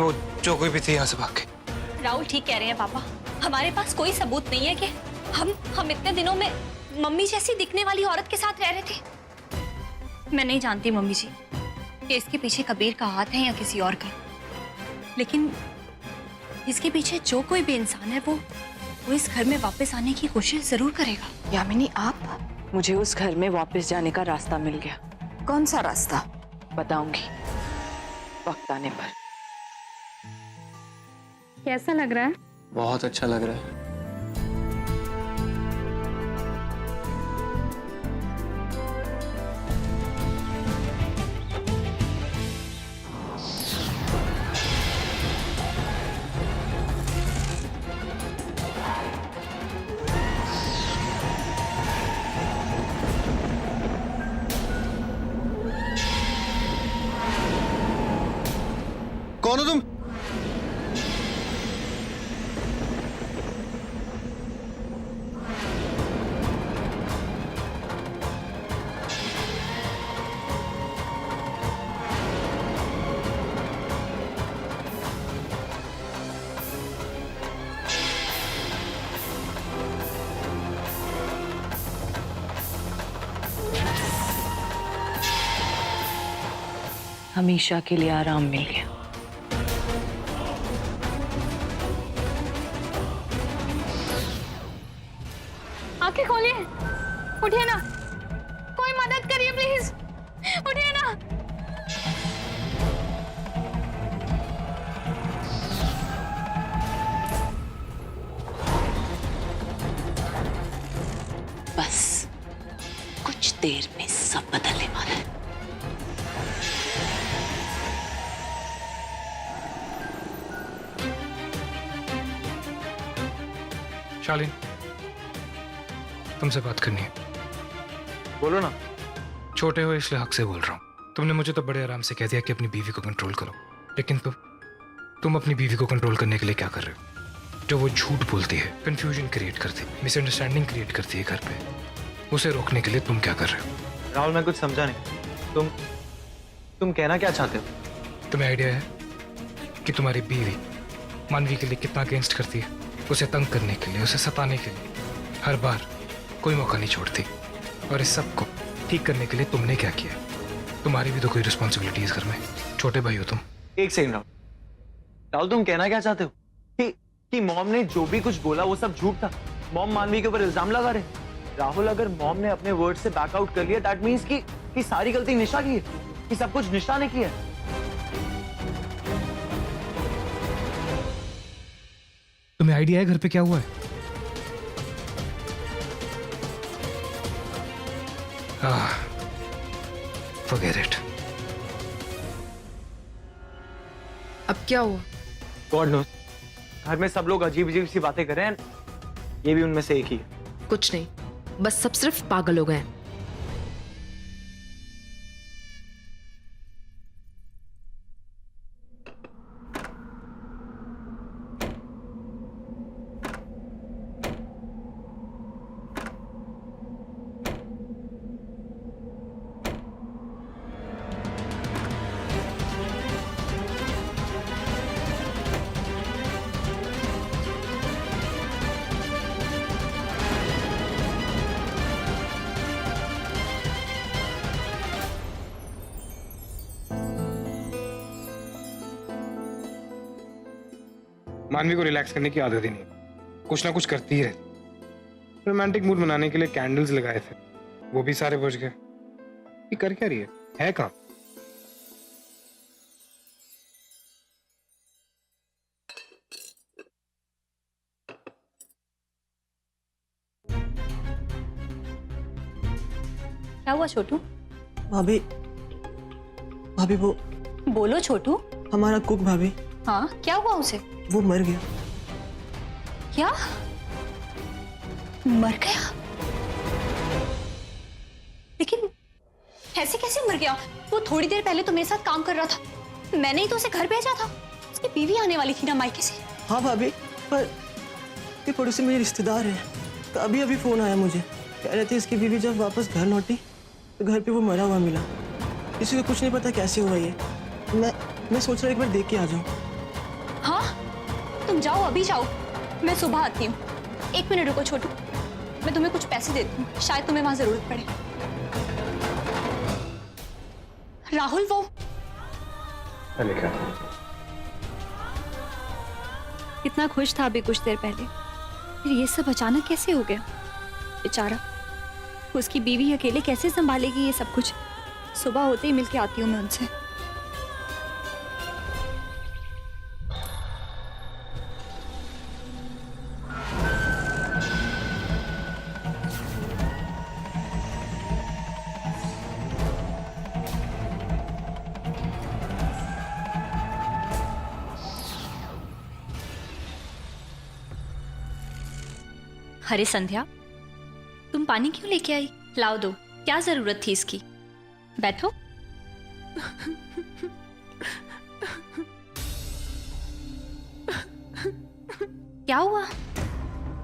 वो जो कोई भी थी यहाँ से भाग गई। राहुल ठीक कह रहे हैं पापा, हमारे पास कोई सबूत नहीं है कि हम इतने दिनों में मम्मी जैसी दिखने वाली औरत के साथ रह रहे थे। मैं नहीं जानती मम्मी जी कि इसके पीछे कबीर का हाथ है या किसी और का, लेकिन इसके पीछे जो कोई भी इंसान है वो इस घर में वापस आने की कोशिश जरूर करेगा। यामिनी, आप मुझे उस घर में वापस जाने का रास्ता मिल गया। कौन सा रास्ता? बताऊंगी वक्त आने पर। कैसा लग रहा है? बहुत अच्छा लग रहा है। कौन हो तुम? हमेशा के लिए आराम मिल गया। आंखें खोलिए, उठिए ना, कोई मदद करिए प्लीज, उठिए ना। बस कुछ देर में सब बदलने वाला है। शालीन, तुमसे बात करनी है। बोलो ना। छोटे हो इसलिए हक से बोल रहा हूँ। तुमने मुझे तो बड़े आराम से कह दिया कि अपनी बीवी को कंट्रोल करो, लेकिन तुम अपनी बीवी को कंट्रोल करने के लिए क्या कर रहे हो? जो वो झूठ बोलती है, कंफ्यूजन क्रिएट करती है, मिसअंडरस्टैंडिंग क्रिएट करती है घर पे, उसे रोकने के लिए तुम क्या कर रहे हो? राहुल, मैं कुछ समझा नहीं। तुम कहना क्या चाहते हो? तुम्हें आइडिया है कि तुम्हारी बीवी मानवी के लिए कितना अगेंस्ट करती है? उसे तंग करने के लिए, उसे सताने के लिए हर बार कोई मौका नहीं छोड़ती। और इस सब को ठीक करने के लिए तुमने क्या किया? तुम्हारी भी तो कोई रिस्पॉन्सिबिलिटी है इस घर में। छोटे भाई हो तुम। एक सेकंड राहुल। राहुल, तुम कहना क्या चाहते हो कि मॉम ने जो भी कुछ बोला वो सब झूठ था? मॉम मानवी के ऊपर इल्जाम लगा रहे? राहुल, अगर मॉम ने अपने वर्ड से बैकआउट कर लिया, दैट मींस कि सारी गलती निशा की है, कि सब कुछ निशा ने किया है। तुम्हें आइडिया है घर पे क्या हुआ है? Forget it. अब क्या हुआ? God knows. घर में सब लोग अजीब अजीब सी बातें कर रहे हैं, ये भी उनमें से एक ही है। कुछ नहीं, बस सब सिर्फ पागल हो गए हैं। मानवी को रिलैक्स करने की आदत ही नहीं, कुछ ना कुछ करती ही रहती। रोमांटिक मूड बनाने के लिए कैंडल्स लगाए थे, वो भी सारे बुझ गए। ये कर क्या रही है कहाँ? क्या हुआ छोटू? भाभी, भाभी वो बोलो छोटू। हमारा कुक भाभी। हाँ, क्या हुआ उसे? वो मर गया। क्या? मर गया? लेकिन ऐसे कैसे मर गया? वो थोड़ी देर पहले तो मेरे साथ काम कर रहा था, मैंने ही तो उसे घर भेजा था। उसकी बीवी आने वाली थी ना मायके से। हाँ भाभी, पर ये पड़ोसी मेरे रिश्तेदार है, तो अभी अभी फोन आया मुझे, कह रहे थे इसकी बीवी जब वापस घर लौटी तो घर पे वो मरा हुआ मिला। किसी को कुछ नहीं पता कैसे हुआ ये। मैं सोच रहा एक बार देख के आ जाऊं। हाँ, तुम जाओ, अभी जाओ, मैं सुबह आती हूँ। 1 मिनट रुको छोटू, मैं तुम्हें कुछ पैसे देती हूँ, शायद तुम्हें वहां जरूरत पड़े। राहुल, वो कितना खुश था अभी कुछ देर पहले, फिर ये सब अचानक कैसे हो गया? बेचारा, उसकी बीवी अकेले कैसे संभालेगी ये सब कुछ? सुबह होते ही मिलके आती हूँ मैं उनसे। अरे संध्या, तुम पानी क्यों लेके आई? लाओ दो, क्या जरूरत थी इसकी? बैठो। क्या हुआ?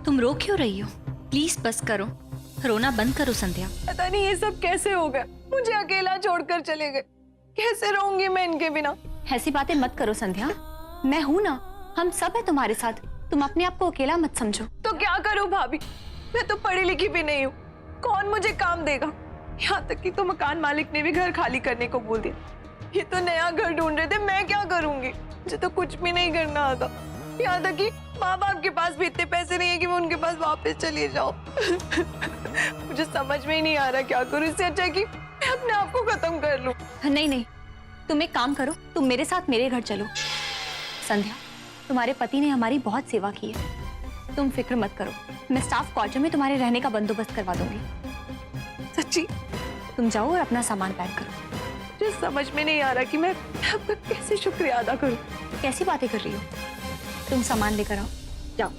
तुम रो क्यों रही हो? प्लीज बस करो, रोना बंद करो संध्या। पता नहीं ये सब कैसे हो गया, मुझे अकेला छोड़कर चले गए। कैसे रहूंगी मैं इनके बिना? ऐसी बातें मत करो संध्या, मैं हूं ना, हम सब है तुम्हारे साथ। तुम अपने आप को अकेला मत समझो। तो क्या करूं भाभी, मैं तो पढ़ी लिखी भी नहीं हूँ, कौन मुझे काम देगा? यहाँ तक कि तो मकान मालिक ने भी घर खाली करने को बोल दिया। ये तो नया घर ढूंढ रहे थे, मैं क्या करूंगी? मुझे तो कुछ भी नहीं करना आता। यहाँ तक कि माँ बाप के पास भी इतने पैसे नहीं है कि मैं उनके पास वापस चले जाऊं। मुझे समझ में ही नहीं आ रहा क्या करूं। इससे अच्छा है कि मैं अपने आप को खत्म कर लूं। नहीं नहीं, तुम एक काम करो, तुम मेरे साथ मेरे घर चलो। संध्या, तुम्हारे पति ने हमारी बहुत सेवा की है, तुम फिक्र मत करो। मैं स्टाफ क्वार्टर में तुम्हारे रहने का बंदोबस्त करवा दूंगी। सच्ची? तुम जाओ और अपना सामान पैक करो। मुझे समझ में नहीं आ रहा कि मैं आपका कैसे शुक्रिया अदा करूं। कैसी बातें कर रही हो? तुम सामान लेकर आओ, जाओ।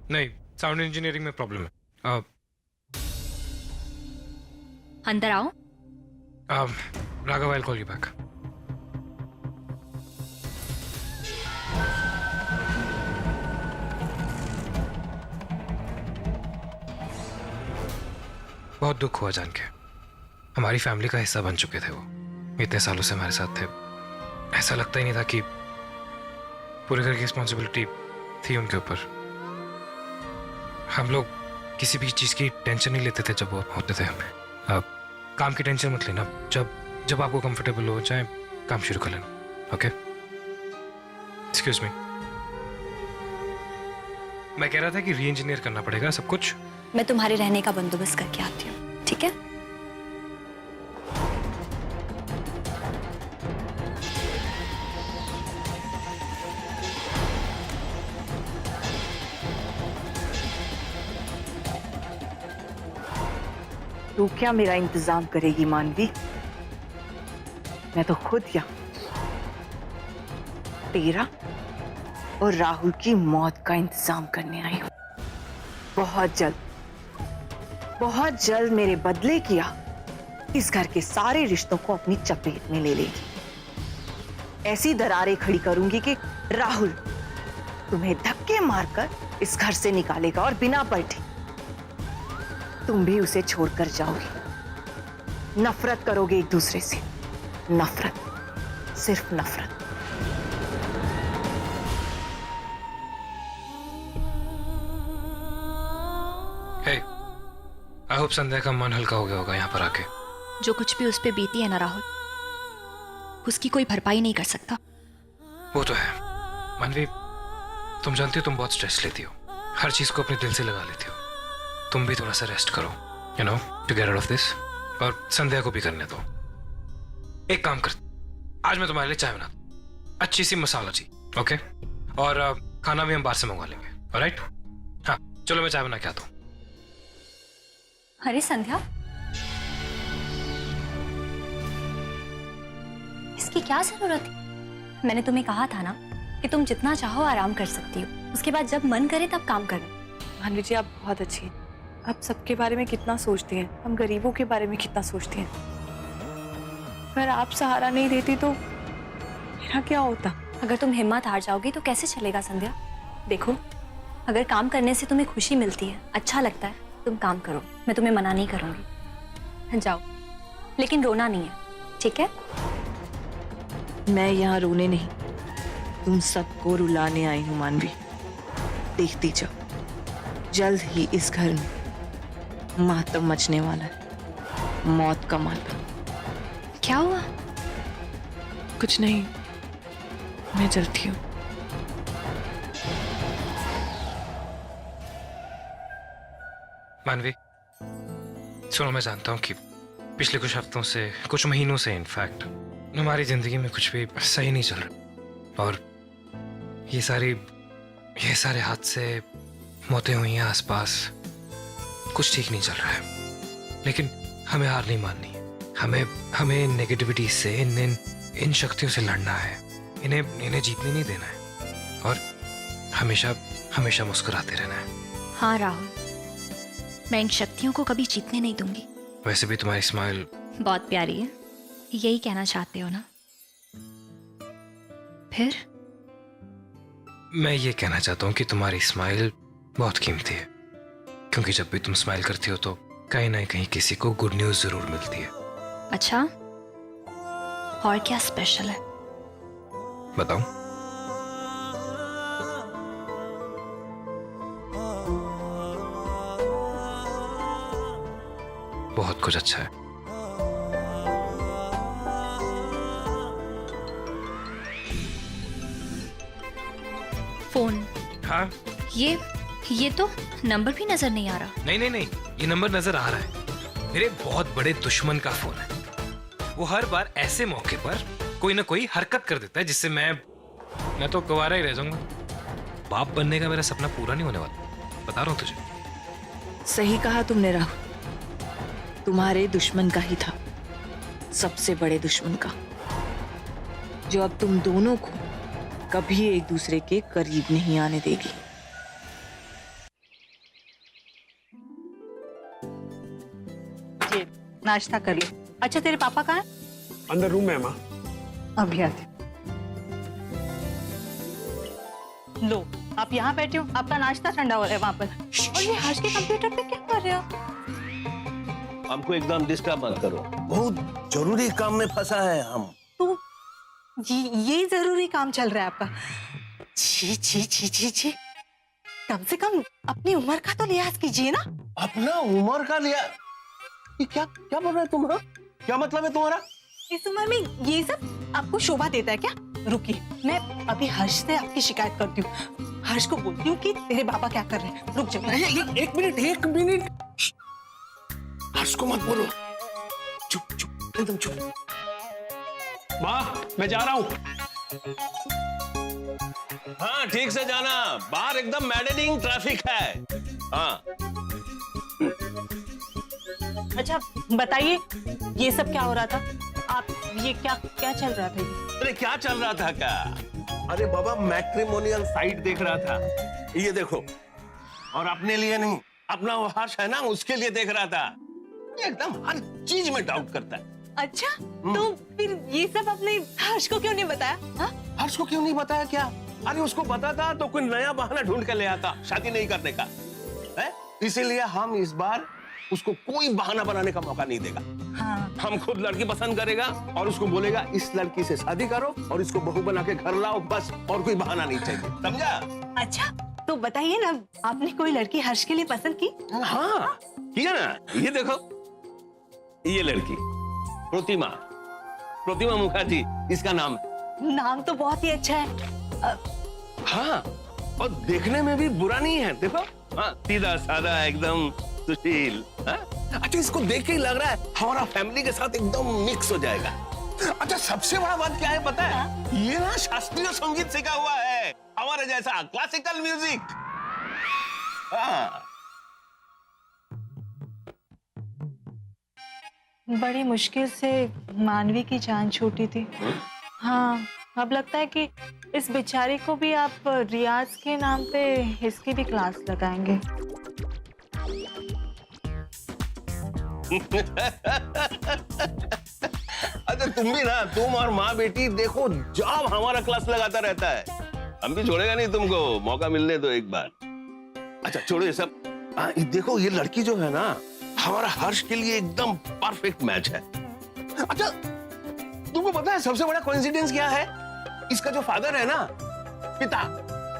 नहीं, साउंड इंजीनियरिंग में प्रॉब्लम है। अंदर आओ। Raghav, I'll call you back. बहुत दुख हुआ जान के, हमारी फैमिली का हिस्सा बन चुके थे वो। इतने सालों से हमारे साथ थे, ऐसा लगता ही नहीं था कि पूरे घर की रिस्पॉन्सिबिलिटी थी उनके ऊपर। हम लोग किसी भी चीज की टेंशन नहीं लेते थे जब वो होते थे हमें। काम की टेंशन मत लेना, जब आपको कंफर्टेबल हो जाए काम शुरू कर लेना। ओके? एक्सक्यूज मी, मैं कह रहा था कि री इंजीनियर करना पड़ेगा सब कुछ। मैं तुम्हारे रहने का बंदोबस्त करके आती हूँ, ठीक है? तू क्या मेरा इंतजाम करेगी मानवी? मैं तो खुद यहाँ तेरा और राहुल की मौत का इंतजाम करने आई हूं। बहुत जल्द मेरे बदले किया इस घर के सारे रिश्तों को अपनी चपेट में ले लेगी। ऐसी दरारें खड़ी करूंगी कि राहुल तुम्हें धक्के मारकर इस घर से निकालेगा और बिना बैठे तुम भी उसे छोड़कर जाओगे। नफरत करोगे एक दूसरे से, नफरत, सिर्फ नफरत। Hey, I hope संध्या का मन हल्का हो गया होगा यहाँ पर आके। जो कुछ भी उस पे बीती है ना राहुल, उसकी कोई भरपाई नहीं कर सकता। वो तो है मानवी, तुम जानती हो तुम बहुत स्ट्रेस लेती हो, हर चीज को अपने दिल से लगा लेती हो। तुम भी थोड़ा सा रेस्ट करो, you know, to get out of this. और संध्या को भी करने दो। एक काम कर, आज मैं तुम्हारे लिए चाय बना दूं, अच्छी सी मसाला ची, ओके? और खाना भी हम बाहर से मंगवा लेंगे, ऑलराइट? हाँ चलो, मैं चाय बना के आता हूँ। अरे संध्या, इसकी क्या जरूरत थी? मैंने तुम्हें कहा था ना कि तुम जितना चाहो आराम कर सकती हो, उसके बाद जब मन करे तब काम करना। मानवी जी, आप बहुत अच्छी हैं। आप सबके बारे में कितना सोचती हैं, हम गरीबों के बारे में कितना सोचती हैं। अगर आप सहारा नहीं देती तो मेरा क्या होता? अगर तुम हिम्मत हार जाओगी तो कैसे चलेगा संध्या? देखो, अगर काम करने से तुम्हें खुशी मिलती है, अच्छा लगता है, तुम काम करो, मैं तुम्हें मना नहीं करूंगी। जाओ, लेकिन रोना नहीं है, ठीक है? मैं यहाँ रोने नहीं, तुम सबको रुलाने आई हूँ मानवी। देखती जाओ, जल्द ही इस घर में मातम मचने वाला है, मौत का मातम। क्या हुआ? कुछ नहीं, मैं चलती हूँ। मानवी, सुनो, मैं जानता हूँ कि पिछले कुछ हफ्तों से, कुछ महीनों से इनफैक्ट हमारी जिंदगी में कुछ भी सही नहीं चल रहा, और ये सारे हादसे, मौतें हुई हैं आसपास, कुछ ठीक नहीं चल रहा है। लेकिन हमें हार नहीं माननी है। हमें नेगेटिविटी से, इन शक्तियों से लड़ना है, इन्हें जीतने नहीं देना है, और हमेशा मुस्कुराते रहना है। हाँ राहुल, मैं इन शक्तियों को कभी जीतने नहीं दूंगी। वैसे भी तुम्हारी स्माइल बहुत प्यारी है, यही कहना चाहते हो ना? फिर मैं ये कहना चाहता हूँ कि तुम्हारी स्माइल बहुत कीमती है, क्योंकि जब भी तुम स्माइल करती हो तो कहीं ना कहीं किसी को गुड न्यूज जरूर मिलती है। अच्छा, और क्या स्पेशल है? बताऊं? बहुत कुछ अच्छा है। फोन? हाँ? ये तो नंबर भी नजर नहीं आ रहा। नहीं, ये नंबर नजर आ रहा है। मेरे बहुत बड़े दुश्मन का फोन है। वो हर बार ऐसे मौके पर कोई ना कोई हरकत कर देता है जिससे मैं तो कुंवारा ही रह जाऊंगा। बाप बनने का मेरा सपना पूरा नहीं होने वाला, बता रहा हूं तुझे। सही कहा तुमने राहुल, तुम्हारे दुश्मन का ही था, सबसे बड़े दुश्मन का, जो अब तुम दोनों को कभी एक दूसरे के करीब नहीं आने देगी। ये नाश्ता कर लो। अच्छा, तेरे पापा कहाँ हैं? अंदर रूम में है माँ। अभी आते। लो, आप यहाँ बैठे हो, आपका नाश्ता ठंडा हो रहा है वहाँ पर। और ये हर्ष के कंप्यूटर पे क्या कर रहे हो? हमको एकदम डिस्टर्ब मत करो, बहुत जरूरी काम में फंसा है हम। तो ये जरूरी काम चल रहा है आपका? छी छी छी छी छी, कम से कम अपनी उम्र का तो लिहाज कीजिए ना। अपना उम्र का लिया? ये क्या बोल रहे हो तुम? हाँ? क्या मतलब है तुम्हारा? इस उम्र में ये सब आपको शोभा देता है क्या? रुकिए, मैं अभी हर्ष से आपकी शिकायत करती हूँ। हर्ष को बोलती हूँ कि तेरे पापा क्या कर रहे हैं। रुक जाओ। एक मिनट। हर्ष को मत बोलो, चुप एकदम चुप। माँ, मैं जा रहा हूँ। हाँ, ठीक से जाना, बाहर एकदम मैडेनिंग ट्रैफिक है। हाँ। अच्छा बताइए, ये सब क्या हो रहा था? आप ये क्या चल रहा था? अरे क्या चल रहा था क्या? अरे बाबा, मैट्रिमोनियल साइट देख रहा था। ये देखो, और अपने लिए नहीं, अपना वो हर्ष है ना, उसके लिए देख रहा था। एकदम हर चीज में डाउट करता है। अच्छा, तो फिर ये सब आपने हर्ष को क्यों नहीं बताया? हाँ? हर्ष को क्यों नहीं बताया क्या? अरे उसको बताता तो कोई नया बहाना ढूंढ कर ले आता शादी नहीं करने का है। इसीलिए हम इस बार उसको कोई बहाना बनाने का मौका नहीं देगा। हाँ। हम खुद लड़की पसंद करेगा और उसको बोलेगा इस लड़की से शादी करो और इसको बहू बना के घर लाओ, बस, और कोई बहाना नहीं चाहिए, समझा? अच्छा, तो बताइए ना, आपने कोई लड़की हर्ष के लिए पसंद की? हाँ, किया ना। ये देखो, ये लड़की प्रतिमा मुखर्जी इसका नाम है। नाम तो बहुत ही अच्छा है। हाँ, और देखने में भी बुरा नहीं है। देखो, हाँ, सीधा साधा एकदम सुशील। हाँ? अच्छा, इसको देख के ही लग रहा है हमारा फैमिली के साथ एकदम मिक्स हो जाएगा। अच्छा, सबसे बड़ा बात क्या है पता है? ये ना शास्त्रीय संगीत सीखा हुआ है, हमारे जैसा क्लासिकल म्यूजिक। हाँ। बड़ी मुश्किल से मानवी की जान छूटी थी। हाँ, अब लगता है कि इस बेचारी को भी आप रियाज के नाम पे इसकी भी क्लास लगाएंगे। अच्छा तुम भी ना, तुम और माँ बेटी देखो जब हमारा क्लास लगाता रहता है। हम भी छोड़ेगा नहीं तुमको, मौका मिलने दो एक बार। अच्छा छोड़ो ये सब। ये देखो ये लड़की जो है ना, हमारा हर्ष के लिए एकदम परफेक्ट मैच है। अच्छा तुमको पता है सबसे बड़ा कोइंसिडेंस क्या है? इसका जो फादर है ना, पिता,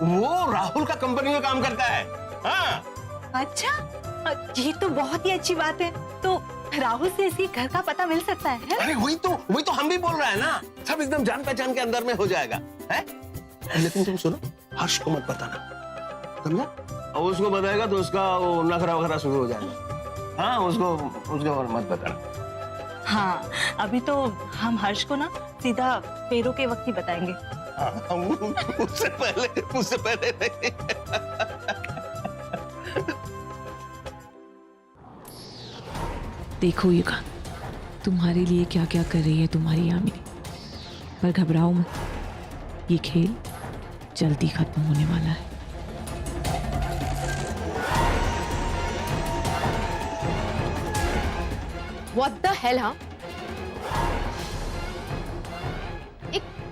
वो राहुल का कंपनी में काम करता है। हाँ। अच्छा, ये तो बहुत ही अच्छी बात है। तो राहुल से इसके घर का पता मिल सकता है? अरे वही तो हम भी बोल रहे हैं ना, सब एकदम जान पहचान के अंदर में हो जाएगा है? लेकिन तुम सुनो, हर्ष को मत बताना, समझा? और उसको बताएगा तो उसका वो नखरा वखरा शुरू हो जाएगा। हाँ, उसको मत बताना। हाँ, अभी तो हम हर्ष को ना सीधा फेरों के वक्त ही बताएंगे। हाँ, उससे पहले नहीं। देखो युगा, तुम्हारे लिए क्या क्या कर रही है तुम्हारी यामिनी। पर घबराओ मत, ये खेल जल्दी खत्म होने वाला है। What the hell, हाँ?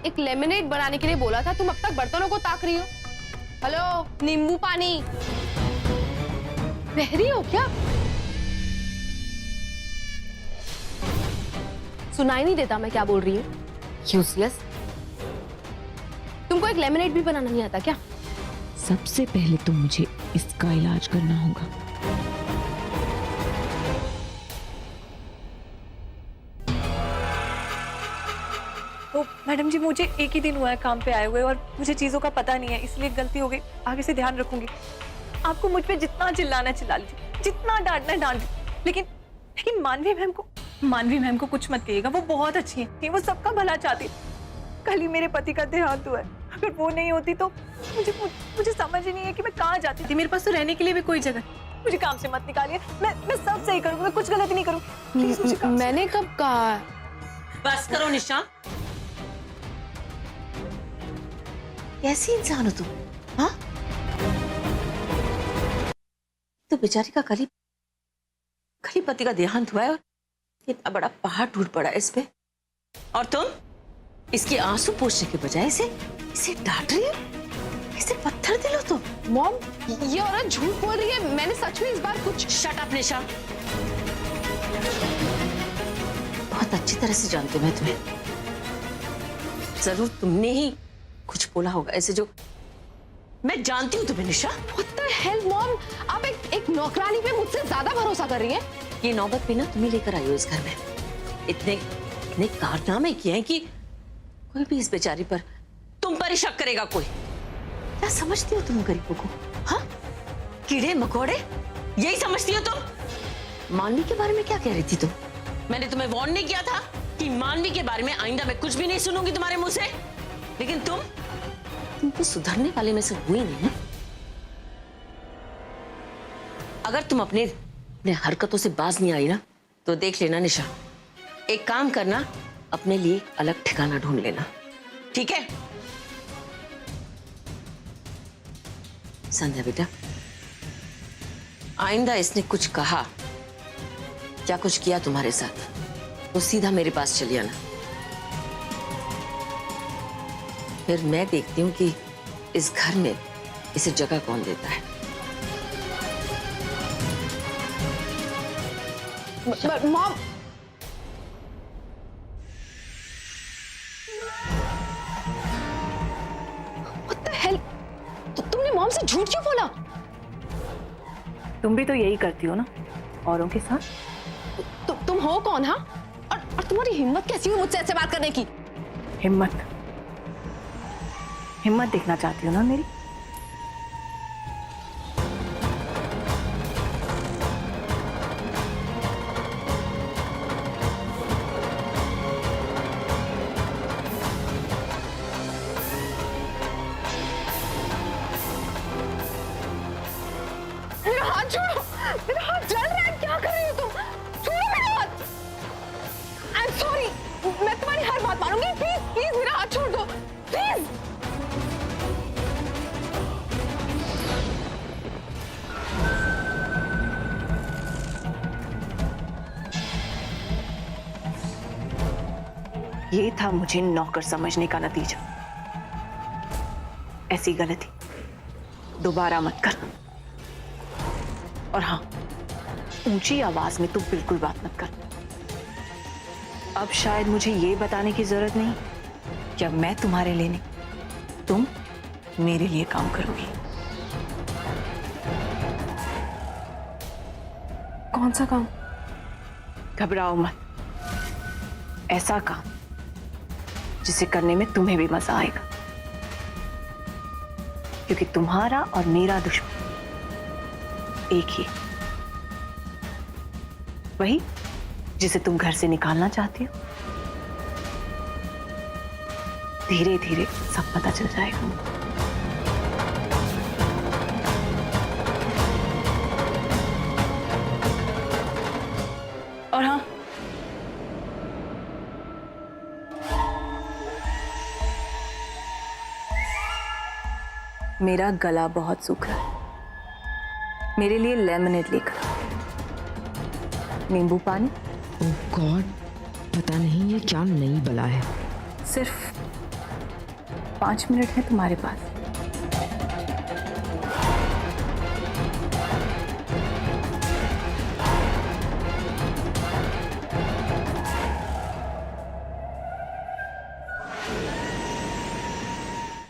एक लेमनेड बनाने के लिए बोला था, तुम अब तक बर्तनों को ताक रही हो। हेलो, नींबू पानी। बहरी हो क्या? सुनाई नहीं देता मैं क्या बोल रही हूँ? यूजलेस। तुमको एक लेमनेड भी बनाना नहीं आता क्या? सबसे पहले तो मुझे इसका इलाज करना होगा। तो मैडम जी, मुझे एक ही दिन हुआ है काम पे आए हुए और मुझे चीजों का पता नहीं है, इसलिए गलती हो गई। आगे से ध्यान रखूंगी। आपको मुझ पे जितना चिल्लाना चिल्ला लीजिए, जितना डांटना डांट दीजिए, लेकिन मानवी मैम को कुछ मत कहिएगा। वो बहुत अच्छी है, वो सबका भला चाहती है। कल ही मेरे पति का देहांत हुआ है, अगर वो नहीं होती तो मुझे समझ ही नहीं है कि मैं कहाँ जाती थी। मेरे पास तो रहने के लिए भी कोई जगह। मुझे काम से मत निकालिए, मैं सब सही करूंगी, मैं कुछ गलत नहीं करूंगी। मैंने कब कहा? बस करो निशा। कैसी इंसान हो तुम? हाँ, तो बेचारी का कल ही पति का देहांत हुआ है और इतना बड़ा पहाड़ टूट पड़ा है इस पे, और तुम इसके आंसू पोंछने के बजाय इसे डांट रही हो। इसे पत्थर दिलो तुम। मॉम, ये औरत झूठ बोल रही है। मैंने सच में इस बार कुछ। शट अप निशा। बहुत अच्छी तरह से जानती हूँ मैं तुम्हें। जरूर तुमने ही कुछ बोला होगा ऐसे, जो मैं जानती हूँ तुम्हें निशा। What the hell, mom? आप एक नौकरानी पे मुझसे ज्यादा भरोसा कर रही हैं? ये नौबत भी ना तुम्हें लेकर आई हो इस घर में। इतने कारनामे किए हैं कि कोई भी इस बेचारी पर, तुम पर ही शक करेगा कोई। क्या समझती हो तुम गरीबों को? हाँ, कीड़े मकोड़े, यही समझती हो तुम? मानवी के बारे में क्या कह रही थी तुम? मैंने तुम्हें वार्न नहीं किया था कि मानवी के बारे में आइंदा मैं कुछ भी नहीं सुनूंगी तुम्हारे मुंह से? लेकिन तुम तो सुधरने वाले में से हुई नहीं ना। अगर तुम अपने हरकतों से बाज नहीं आई ना, तो देख लेना निशा, एक काम करना, अपने लिए अलग ठिकाना ढूंढ लेना, ठीक है? संध्या बेटा, आइंदा इसने कुछ कहा क्या कुछ किया तुम्हारे साथ, तो सीधा मेरे पास चली आना। फिर मैं देखती हूँ कि इस घर में इसे जगह कौन देता है। Mom, What the hell? तुमने मॉम से झूठ क्यों बोला? तुम भी तो यही करती हो ना औरों के साथ। तुम हो कौन? हाँ, और तुम्हारी हिम्मत कैसी हुई मुझसे ऐसे बात करने की? हिम्मत देखना चाहती हो ना मेरी? मेरा हाथ छोड़ो, मेरा हाथ जल रहा है। क्या कर रही हो तुम? छोड़ो मेरा हाथ। आई एम सॉरी, मैं तुम्हारी हर बात मानूंगी। प्लीज प्लीज मेरा हाथ छोड़ दो, प्लीज। ये था मुझे नौकर समझने का नतीजा। ऐसी गलती दोबारा मत करना। और हाँ, ऊंची आवाज में तो बिल्कुल बात मत करना। अब शायद मुझे ये बताने की जरूरत नहीं कि अब मैं तुम्हारे लिए नहीं, तुम मेरे लिए काम करोगी। कौन सा काम? घबराओ मत। ऐसा काम जिसे करने में तुम्हें भी मजा आएगा, क्योंकि तुम्हारा और मेरा दुश्मन एक ही है। वही जिसे तुम घर से निकालना चाहती हो। धीरे धीरे सब पता चल जाएगा। और हाँ, मेरा गला बहुत सूख रहा है, मेरे लिए लेमनेड लेकर आओ। नींबू पानी। ओह गॉड, पता नहीं ये क्या नई बला है। सिर्फ 5 मिनट है तुम्हारे पास।